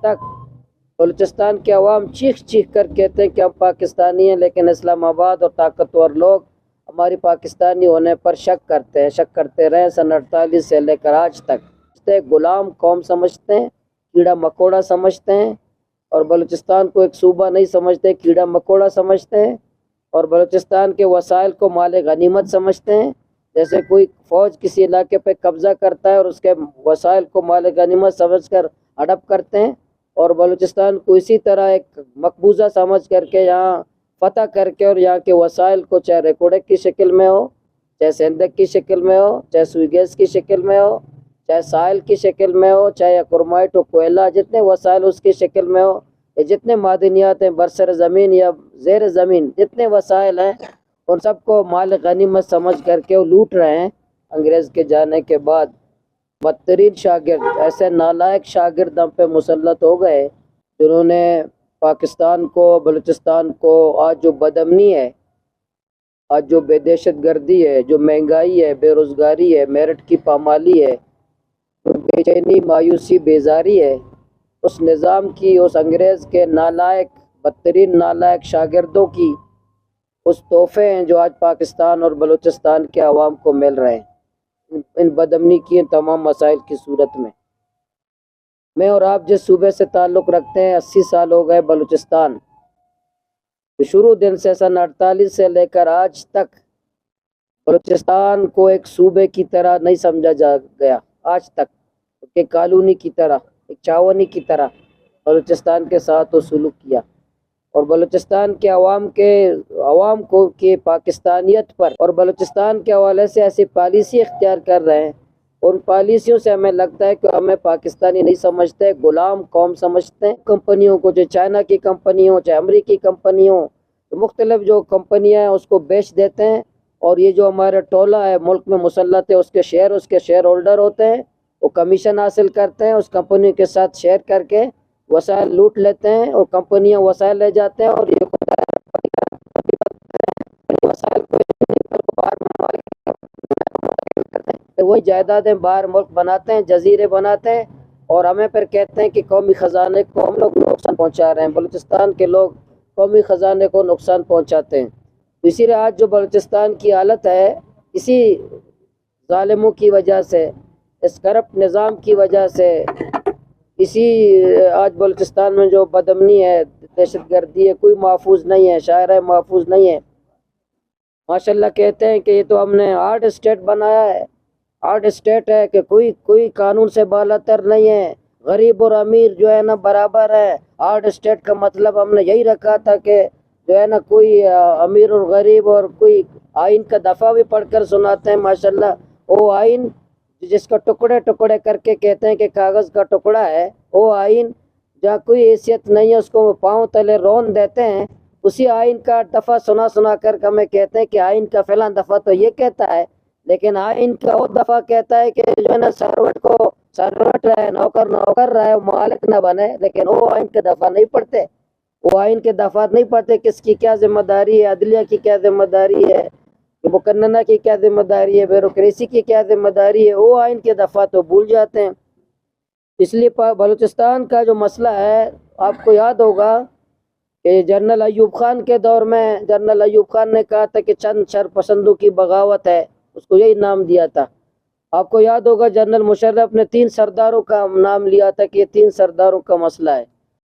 تک بلوچستان کے عوام چیخ چیخ کر کہتے ہیں کہ ہم پاکستانی ہیں، لیکن اسلام آباد اور طاقتور لوگ ہماری پاکستانی ہونے پر شک کرتے رہے سن 48 سے لے کر آج تک۔ غلام قوم سمجھتے ہیں، کیڑا مکوڑا سمجھتے ہیں، اور بلوچستان کو ایک صوبہ نہیں سمجھتے، کیڑا مکوڑا سمجھتے ہیں، اور بلوچستان کے وسائل کو مال غنیمت سمجھتے ہیں۔ جیسے کوئی فوج کسی علاقے پہ قبضہ کرتا ہے اور اس کے وسائل کو مال غنیمت سمجھ کر ہڑپ کرتے ہیں، اور بلوچستان کو اسی طرح ایک مقبوضہ سمجھ کر کے یہاں فتح کر کے اور یہاں کے وسائل کو چاہے ریکوڑک کی شکل میں ہو، چاہے سندک کی شکل میں ہو، چاہے سوئی گیس کی شکل میں ہو، چاہے سائل کی شکل میں ہو، چاہے کرمائٹ ہو، کوئلہ، جتنے وسائل اس کی شکل میں ہو، جتنے معدنیات ہیں برسر زمین یا زیر زمین، جتنے وسائل ہیں ان سب کو مال غنیمت سمجھ کر کے وہ لوٹ رہے ہیں۔ انگریز کے جانے کے بعد بدترین شاگرد، ایسے نالائق شاگرد ہم پہ مسلط ہو گئے جنہوں نے پاکستان کو، بلوچستان کو آج جو بدامنی ہے، آج جو بے دہشت گردی ہے، جو مہنگائی ہے، بے روزگاری ہے، میرٹ کی پامالی ہے، بے چینی، مایوسی، بیزاری ہے، اس نظام کی، اس انگریز کے نالائق، بدترین نالائق شاگردوں کی اس تحفے ہیں جو آج پاکستان اور بلوچستان کے عوام کو مل رہے ہیں ان بدامنی کی تمام مسائل کی صورت میں۔ میں اور آپ جس صوبے سے تعلق رکھتے ہیں، 80 سال ہو گئے بلوچستان، شروع دن سے سن 48 سے لے کر آج تک بلوچستان کو ایک صوبے کی طرح نہیں سمجھا گیا آج تک، ایک کالونی کی طرح، ایک چاونی کی طرح بلوچستان کے ساتھ وہ سلوک کیا، اور بلوچستان کے عوام کو کی پاکستانیت پر اور بلوچستان کے حوالے سے ایسی پالیسی اختیار کر رہے ہیں، ان پالیسیوں سے ہمیں لگتا ہے کہ ہمیں پاکستانی نہیں سمجھتے، غلام قوم سمجھتے ہیں۔ کمپنیوں کو، جو چائنا کی کمپنی ہو، چاہے امریکی کمپنی ہو، مختلف جو کمپنیاں ہیں اس کو بیچ دیتے ہیں، اور یہ جو ہمارا ٹولہ ہے ملک میں مسلط ہے، اس کے شیئر ہولڈر ہوتے ہیں، وہ کمیشن حاصل کرتے ہیں، اس کمپنی کے ساتھ شیئر کر کے وسائل لوٹ لیتے ہیں، اور کمپنیاں وسائل لے جاتے ہیں، اور یہ وسائل کو وہی جائیدادیں باہر ملک بناتے ہیں، جزیرے بناتے ہیں، اور ہمیں پھر کہتے ہیں کہ قومی خزانے کو ہم لوگ نقصان پہنچا رہے ہیں، بلوچستان کے لوگ قومی خزانے کو نقصان پہنچاتے ہیں۔ اسی لیے آج جو بلوچستان کی حالت ہے، اسی ظالموں کی وجہ سے، اس کرپٹ نظام کی وجہ سے، اسی آج بلوچستان میں جو بدامنی ہے، دہشت گردی ہے، کوئی محفوظ نہیں ہے، شاعرہ محفوظ نہیں ہے۔ ماشاءاللہ کہتے ہیں کہ یہ تو ہم نے ہارڈ اسٹیٹ بنایا ہے، ہارڈ اسٹیٹ ہے کہ کوئی قانون سے بالا تر نہیں ہے، غریب اور امیر جو ہے نا برابر ہے۔ ہارڈ اسٹیٹ کا مطلب ہم نے یہی رکھا تھا کہ جو ہے نا کوئی امیر اور غریب، اور کوئی آئین کا دفعہ بھی پڑھ کر سناتے ہیں ماشاءاللہ، وہ آئین جس کو ٹکڑے ٹکڑے کر کے کہتے ہیں کہ کاغذ کا ٹکڑا ہے، وہ آئین جہاں کوئی حیثیت نہیں ہے اس کو پاؤں تلے رون دیتے ہیں، اسی آئین کا دفعہ سنا کر ہمیں کہتے ہیں کہ آئین کا فلاں دفعہ تو یہ کہتا ہے، لیکن آئین کا وہ دفعہ کہتا ہے کہ جو ہے نا سروٹ کو سروٹ رہے، نوکر رہے، مالک نہ بنے، لیکن وہ آئین کے دفعہ نہیں پڑھتے، وہ آئین کے دفعات نہیں پڑھتے، کس کی کیا ذمہ داری ہے، عدلیہ کی کیا ذمہ داری ہے، مقننہ کی کیا ذمہ داری ہے، بیوروکریسی کی کیا ذمہ داری ہے، وہ آئین کے دفعات تو بھول جاتے ہیں۔ اس لیے بلوچستان کا جو مسئلہ ہے، آپ کو یاد ہوگا کہ جنرل ایوب خان کے دور میں جنرل ایوب خان نے کہا تھا کہ چند شرپسندوں کی بغاوت ہے، اس کو یہی نام دیا تھا۔ آپ کو یاد ہوگا جنرل مشرف نے 3 سرداروں کا نام لیا تھا کہ یہ 3 سرداروں کا مسئلہ ہے۔